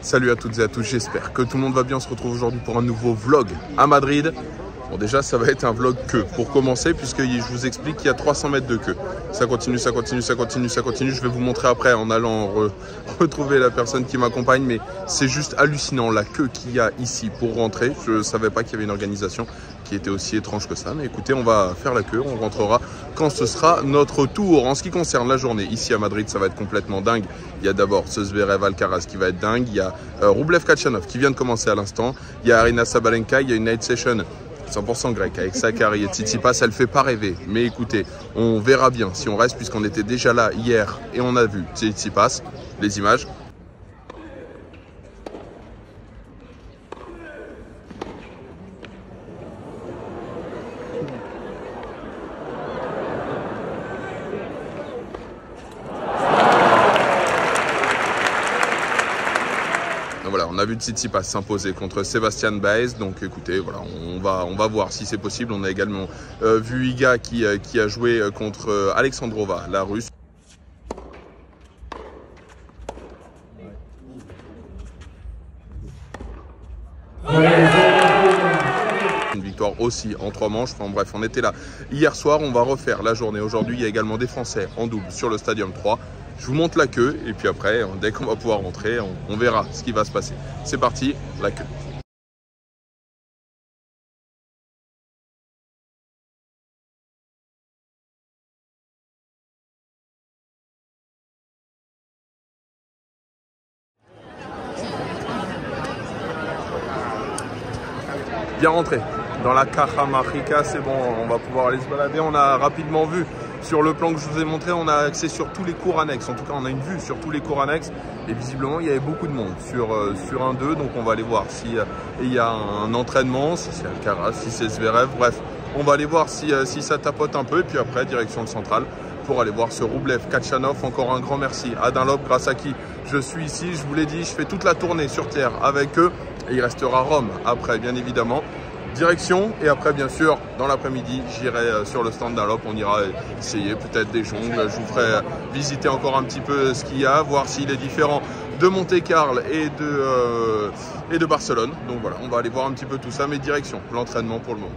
Salut à toutes et à tous, j'espère que tout le monde va bien. On se retrouve aujourd'hui pour un nouveau vlog à Madrid. Bon, déjà ça va être un vlog queue pour commencer, puisque je vous explique qu'il y a 300 mètres de queue. Ça continue, ça continue, ça continue, ça continue. Je vais vous montrer après en allant retrouver la personne qui m'accompagne, mais c'est juste hallucinant la queue qu'il y a ici pour rentrer. Je ne savais pas qu'il y avait une organisation qui était aussi étrange que ça, mais écoutez, on va faire la queue, on rentrera quand ce sera notre tour. En ce qui concerne la journée ici à Madrid, ça va être complètement dingue. Il y a d'abord ce Zverev Alcaraz qui va être dingue, il y a Rublev Kachanov qui vient de commencer à l'instant, il y a Aryna Sabalenka, il y a une night session 100% grec avec Sakkari et Tsitsipas. Elle fait pas rêver, mais écoutez, on verra bien si on reste, puisqu'on était déjà là hier et on a vu Tsitsipas, les images. Voilà, on a vu Tsitsipas s'imposer contre Sebastian Baez, donc écoutez, voilà, on va voir si c'est possible. On a également vu Iga qui a joué contre Alexandrova, la Russe. Une victoire aussi en 3 manches. Enfin bref, on était là hier soir, on va refaire la journée aujourd'hui. Il y a également des Français en double sur le Stadium 3. Je vous montre la queue et puis après, dès qu'on va pouvoir rentrer, on verra ce qui va se passer. C'est parti, la queue. Bien rentré dans la Cajamarca, c'est bon, on va pouvoir aller se balader. On a rapidement vu sur le plan que je vous ai montré, on a accès sur tous les cours annexes. En tout cas, on a une vue sur tous les cours annexes. Et visiblement, il y avait beaucoup de monde sur un 2. Donc, on va aller voir s'il y a un entraînement, si c'est Alcaraz, si c'est Zverev. Bref, on va aller voir si ça tapote un peu. Et puis après, direction le central pour aller voir ce Rublev Kachanov. Encore un grand merci à Dunlop, grâce à qui je suis ici. Je vous l'ai dit, je fais toute la tournée sur Terre avec eux. Et il restera Rome après, bien évidemment. Direction, et après bien sûr dans l'après-midi j'irai sur le stand Dunlop, on ira essayer peut-être des jongles, je vous ferai visiter encore un petit peu ce qu'il y a, voir s'il est différent de Monte-Carlo et de Barcelone. Donc voilà, on va aller voir un petit peu tout ça, mais direction l'entraînement pour le moment.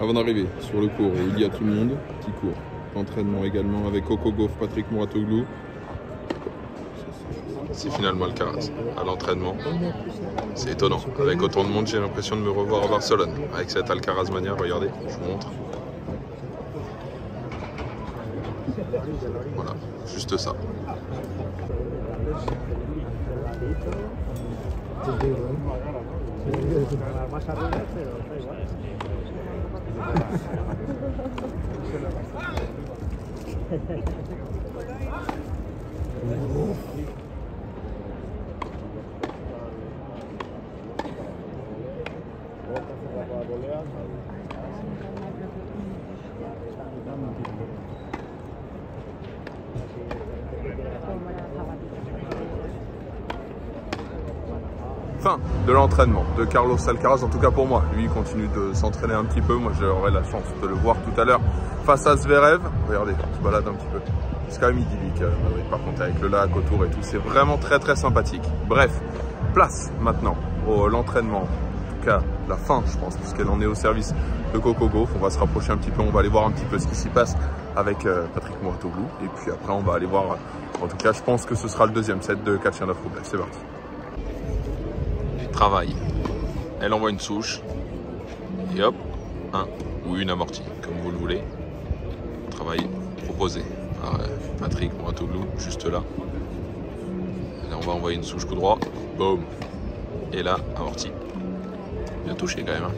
Avant d'arriver sur le cours, il y a tout le monde qui court. Entraînement également avec Coco Gauff, Patrick Mouratoglou. C'est finalement Alcaraz à l'entraînement. C'est étonnant. Avec autant de monde, j'ai l'impression de me revoir à Barcelone. Avec cette Alcaraz mania, regardez, je vous montre. Voilà, juste ça. Fin de l'entraînement de Carlos Alcaraz, en tout cas pour moi. Lui, il continue de s'entraîner un petit peu. Moi, j'aurai la chance de le voir tout à l'heure face à Zverev. Regardez, on se balade un petit peu. C'est quand même idyllique, Madrid, par contre, avec le lac autour et tout. C'est vraiment très, très sympathique. Bref, place maintenant à l'entraînement. En tout cas, la fin, je pense, puisqu'elle en est au service de Coco Gauff. On va se rapprocher un petit peu. On va aller voir un petit peu ce qui s'y passe avec Patrick Mouratoglou. Et puis après, on va aller voir. En tout cas, je pense que ce sera le deuxième set de Kachanov Rublev. C'est parti. Travail. Elle envoie une souche et hop, un ou une amortie, comme vous le voulez. Travail proposé par Patrick Mouratoglou, juste là. Et là, on va envoyer une souche coup droit, boum. Et là, amortie. Bien touché quand même. Hein.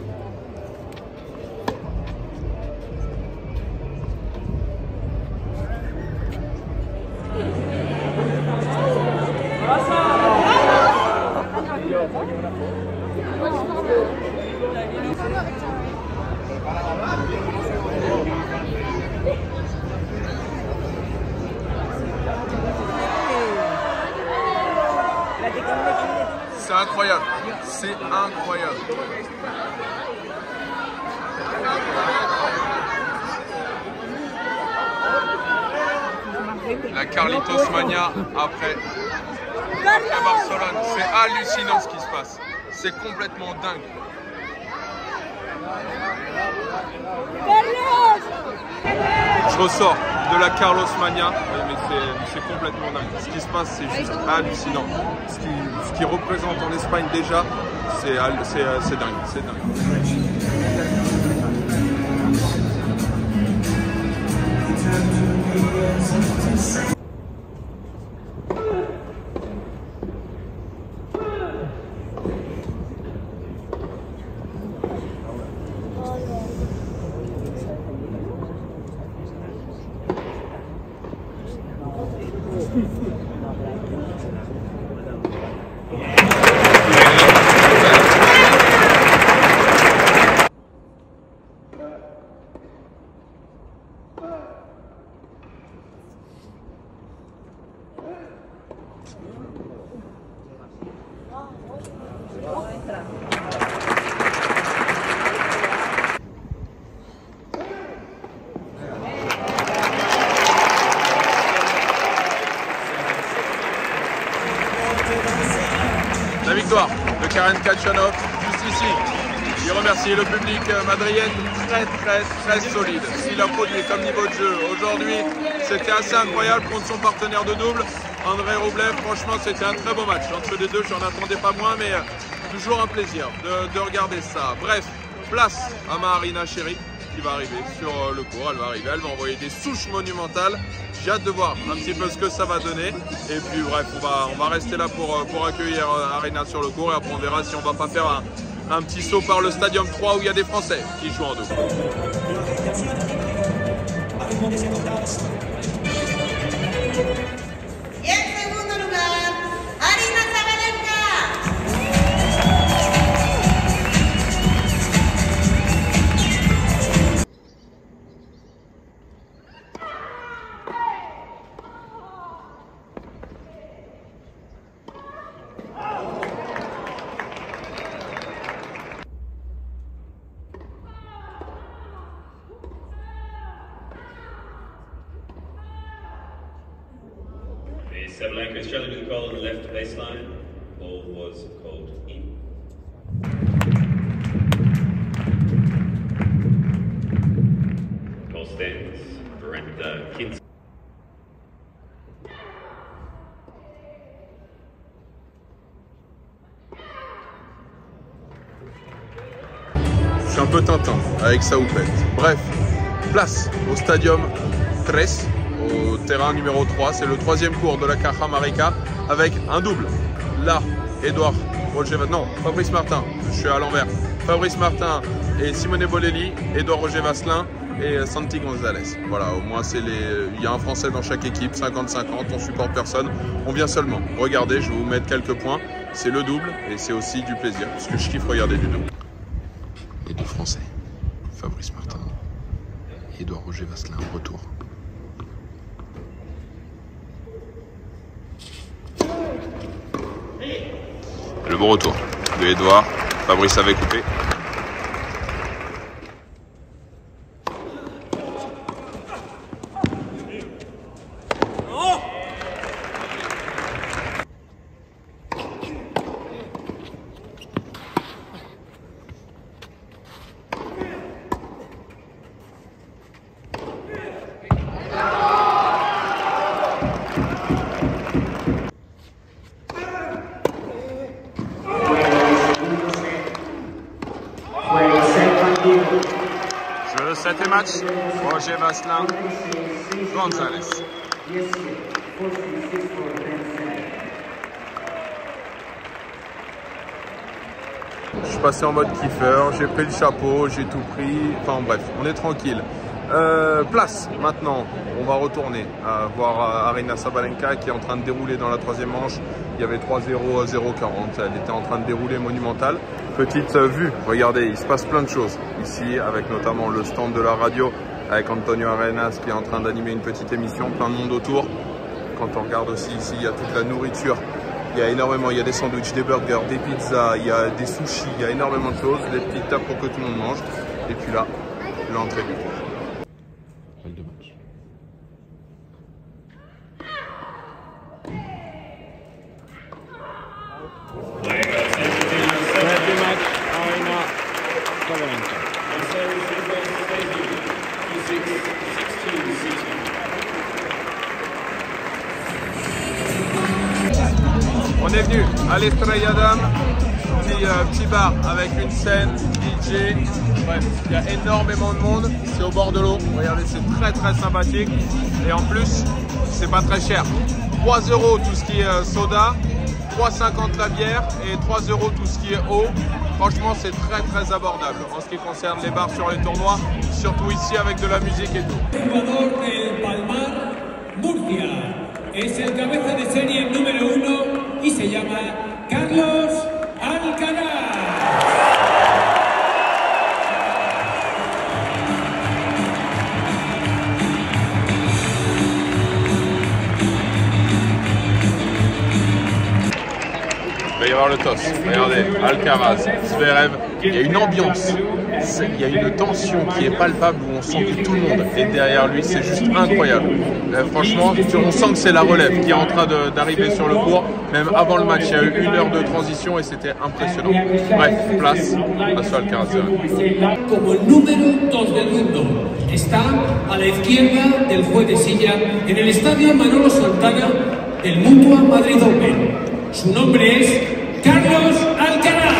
C'est incroyable, c'est incroyable. La Carlitos Mania après Barcelone. C'est hallucinant ce qui se passe. C'est complètement dingue. Je ressors de la Carlos Mania, mais c'est complètement dingue. Ce qui se passe, c'est juste hallucinant. Ce qui représente en Espagne déjà, c'est dingue. C'est dingue. La victoire de Karen Khachanov, juste ici. Il remercie le public madrilène, très solide. Ce qu'il a produit comme niveau de jeu aujourd'hui, c'était assez incroyable contre son partenaire de double, Andrei Rublev. Franchement, c'était un très beau match. Entre les deux, j'en attendais pas moins, mais toujours un plaisir de regarder ça. Bref, place à Marina Chéri qui va arriver sur le court. Elle va arriver, elle va envoyer des souches monumentales. J'ai hâte de voir un petit peu ce que ça va donner. Et puis bref, on va rester là pour accueillir Aryna sur le court. Et après on verra si on va pas faire un petit saut par le Stadium 3 où il y a des Français qui jouent en double. Sabalenka's challenge was called on the left baseline. Ball was called in. Goal stands. Brenda Kinson. Je suis un peu tintin avec sa houppette. Bref, place au Stadium 3. Au terrain numéro 3, c'est le troisième cours de la Cajamarca avec un double. Là, Edouard Roger, non, Fabrice Martin, je suis à l'envers. Fabrice Martin et Simone Bolelli, Edouard Roger Vasselin et Santi Gonzalez. Voilà, au moins il y a un Français dans chaque équipe, 50-50, on supporte personne, on vient seulement. Regardez, je vais vous mettre quelques points. C'est le double et c'est aussi du plaisir, parce que je kiffe regarder du double. Les deux Français, Fabrice Martin et Edouard Roger Vasselin, retour. Le bon retour de Edouard. Fabrice avait coupé. Sur le 7e match, Roger Vasselin, Gonzalez. Je suis passé en mode kiffeur, j'ai pris le chapeau, j'ai tout pris, enfin bref, on est tranquille. Place maintenant, on va retourner voir Aryna Sabalenka qui est en train de dérouler dans la troisième manche. Il y avait 3-0, 0-40, elle était en train de dérouler monumentale. Petite vue, regardez, il se passe plein de choses ici, avec notamment le stand de la radio, avec Antonio Arenas qui est en train d'animer une petite émission, plein de monde autour. Quand on regarde aussi ici, il y a toute la nourriture, il y a énormément, il y a des sandwichs, des burgers, des pizzas, il y a des sushis, il y a énormément de choses, des petites tables pour que tout le monde mange. Et puis là, l'entrée du cours. à l'Estrella Damm, petit bar avec une scène, DJ, bref, il y a énormément de monde, c'est au bord de l'eau, regardez, c'est très très sympathique et en plus, c'est pas très cher. 3 € tout ce qui est soda, 3,50 la bière et 3 € tout ce qui est eau. Franchement, c'est très très abordable en ce qui concerne les bars sur les tournois, surtout ici avec de la musique et tout. Jugador del Palmar, Murcia. Es el cabeza de serie número 1 y se llama Carlos Alcaraz. Il va y avoir le toss. Regardez, Alcaraz, Zverev, il y a une ambiance, il y a une tension qui est palpable où on sent que tout le monde est derrière lui, c'est juste incroyable. Franchement, on sent que c'est la relève qui est en train d'arriver sur le court. Même avant le match, il y a eu 1 heure de transition et c'était impressionnant. Bref, place à Alcaraz. Como el número 2 del mundo. Está a la izquierda del juez de silla en el estadio Manolo Santana del Mutua Madrid Open. Su nombre es Carlos Alcaraz.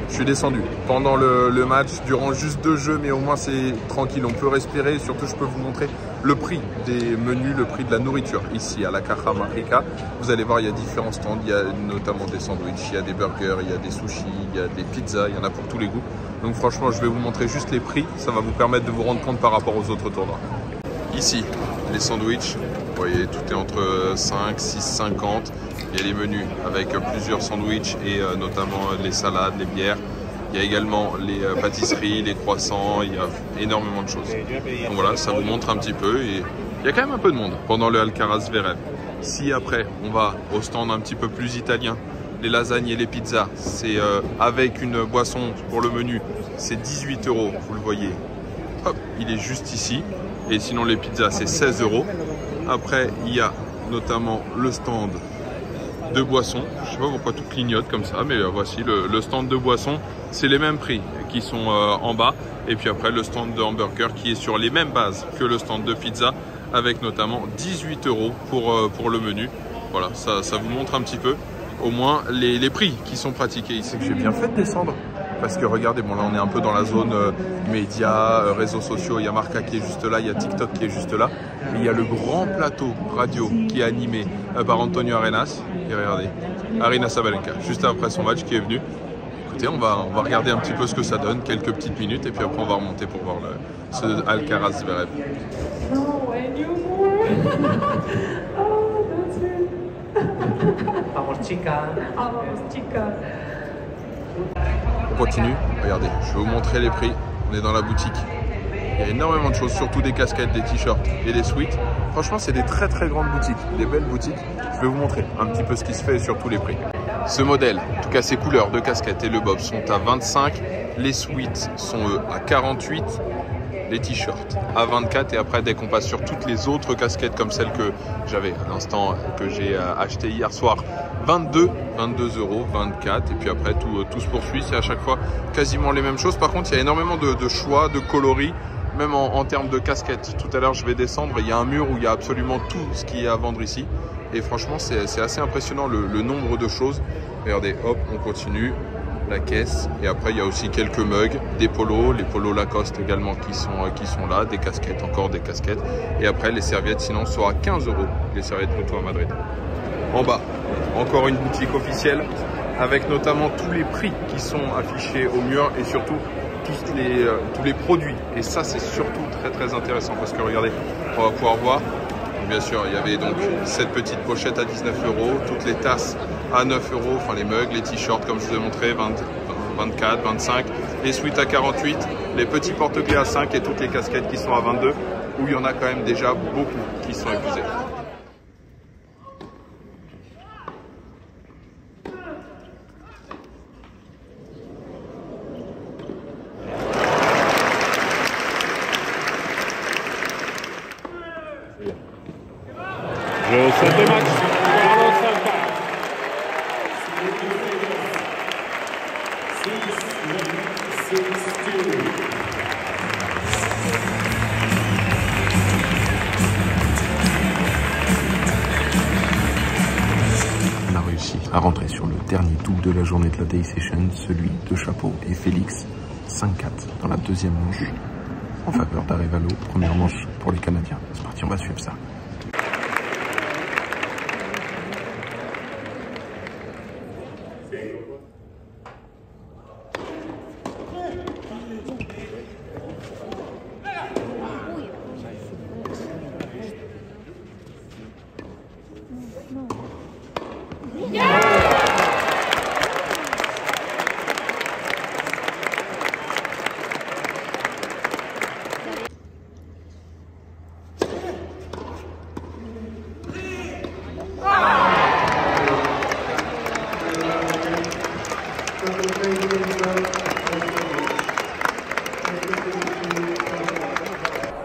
Je suis descendu pendant le match, durant juste 2 jeux, mais au moins c'est tranquille, on peut respirer. Et surtout, je peux vous montrer le prix des menus, le prix de la nourriture ici à la Caja Mágica. Vous allez voir, il y a différents stands, il y a notamment des sandwichs, il y a des burgers, il y a des sushis, il y a des pizzas, il y en a pour tous les goûts. Donc franchement, je vais vous montrer juste les prix, ça va vous permettre de vous rendre compte par rapport aux autres tournois. Ici, les sandwichs, vous voyez, tout est entre 5, 6, 50. Il y a les menus avec plusieurs sandwichs et notamment les salades, les bières. Il y a également les pâtisseries, les croissants, il y a énormément de choses. Donc voilà, ça vous montre un petit peu et il y a quand même un peu de monde pendant le Alcaraz Zverev. Si après, on va au stand un petit peu plus italien, les lasagnes et les pizzas, c'est avec une boisson pour le menu, c'est 18 €, vous le voyez. Hop, il est juste ici. Et sinon, les pizzas, c'est 16 €. Après, il y a notamment le stand de boissons. Je sais pas pourquoi tout clignote comme ça, mais voici le stand de boissons. C'est les mêmes prix qui sont en bas. Et puis après, le stand de hamburger qui est sur les mêmes bases que le stand de pizza, avec notamment 18 € pour le menu. Voilà, ça vous montre un petit peu au moins les prix qui sont pratiqués ici. J'ai bien fait de descendre. Parce que regardez, bon là on est un peu dans la zone médias, réseaux sociaux, il y a Marca qui est juste là, il y a TikTok qui est juste là. Et il y a le grand plateau radio qui est animé par Antonio Arenas. Et regardez, Aryna Sabalenka, juste après son match qui est venu. Écoutez, on va regarder un petit peu ce que ça donne, quelques petites minutes, et puis après on va remonter pour voir ce Alcaraz Zverev. Vamos chica. On continue, regardez, je vais vous montrer les prix. On est dans la boutique. Il y a énormément de choses, surtout des casquettes, des t-shirts et des sweats. Franchement, c'est des très très grandes boutiques, des belles boutiques. Je vais vous montrer un petit peu ce qui se fait et surtout les prix. Ce modèle, en tout cas ces couleurs de casquettes et le bob sont à 25. Les sweats sont eux à 48. Les t-shirts à 24 et après dès qu'on passe sur toutes les autres casquettes comme celle que j'avais à l'instant, que j'ai acheté hier soir, 22 €, 24 et puis après tout se poursuit, c'est à chaque fois quasiment les mêmes choses. Par contre il y a énormément de choix, de coloris, même en termes de casquettes. Tout à l'heure je vais descendre, il y a un mur où il y a absolument tout ce qui est à vendre ici et franchement c'est assez impressionnant le nombre de choses. Regardez, hop, on continue. La caisse et après il y a aussi quelques mugs, des polos, les polos Lacoste également qui sont là, des casquettes, encore des casquettes et après les serviettes sinon sont à 15 €, les serviettes Mutua à Madrid. En bas, encore une boutique officielle avec notamment tous les prix qui sont affichés au mur et surtout tous les produits et ça c'est surtout très très intéressant parce que regardez, on va pouvoir voir. Bien sûr, il y avait donc cette petite pochette à 19 €, toutes les tasses à 9 €, enfin les mugs, les t-shirts comme je vous ai montré, 24, 25, les sweats à 48, les petits porte-clés à 5 et toutes les casquettes qui sont à 22, où il y en a quand même déjà beaucoup qui sont épuisés. 7 match pour Carlos Alcaraz. On a réussi à rentrer sur le dernier double de la journée de la Day Session, celui de Chapeau et Félix, 5-4 dans la deuxième manche, en faveur d'Arevalo, première manche pour les Canadiens. C'est parti, on va suivre ça.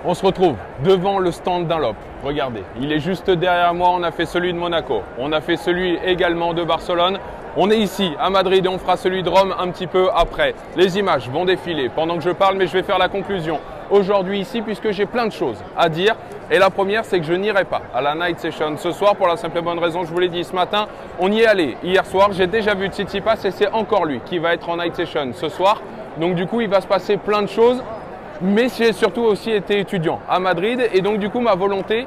On se retrouve devant le stand Dunlop. Regardez, il est juste derrière moi. On a fait celui de Monaco. On a fait celui également de Barcelone. On est ici à Madrid et on fera celui de Rome un petit peu après. Les images vont défiler pendant que je parle, mais je vais faire la conclusion aujourd'hui ici puisque j'ai plein de choses à dire. Et la première, c'est que je n'irai pas à la Night Session ce soir pour la simple et bonne raison, je vous l'ai dit ce matin, on y est allé hier soir. J'ai déjà vu Tsitsipas et c'est encore lui qui va être en Night Session ce soir. Donc du coup, il va se passer plein de choses. Mais j'ai surtout aussi été étudiant à Madrid et donc du coup ma volonté,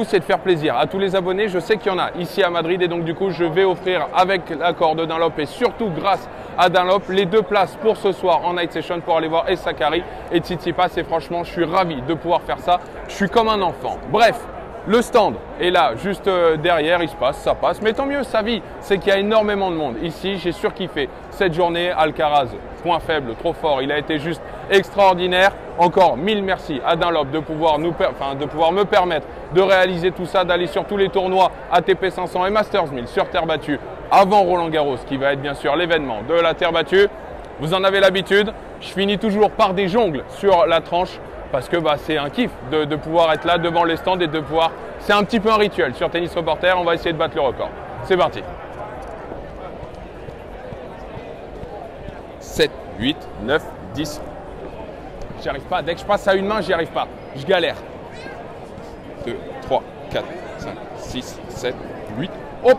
c'est de faire plaisir à tous les abonnés. Je sais qu'il y en a ici à Madrid et donc du coup je vais offrir avec l'accord de Dunlop et surtout grâce à Dunlop les 2 places pour ce soir en Night Session pour aller voir Sakari et Tsitsipas et franchement je suis ravi de pouvoir faire ça. Je suis comme un enfant. Bref. Le stand est là, juste derrière, il se passe, ça passe. Mais tant mieux, sa vie, c'est qu'il y a énormément de monde. Ici, j'ai surkiffé cette journée. Alcaraz, point faible, trop fort. Il a été juste extraordinaire. Encore 1000 merci à Dunlop de pouvoir me permettre de réaliser tout ça, d'aller sur tous les tournois ATP 500 et Masters 1000 sur terre battue avant Roland Garros, qui va être bien sûr l'événement de la terre battue. Vous en avez l'habitude. Je finis toujours par des jongles sur la tranche. Parce que c'est un kiff de pouvoir être là devant les stands et de pouvoir... C'est un petit peu un rituel sur Tennis Reporter. On va essayer de battre le record. C'est parti. 7, 8, 9, 10. J'y arrive pas. Dès que je passe à une main, j'y arrive pas. Je galère. 2, 3, 4, 5, 6, 7, 8. Hop!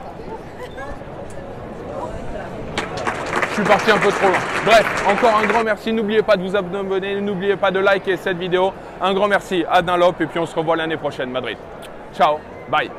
Je suis parti un peu trop loin. Bref, encore un grand merci. N'oubliez pas de vous abonner, n'oubliez pas de liker cette vidéo. Un grand merci à Dunlop et puis on se revoit l'année prochaine, Madrid. Ciao, bye.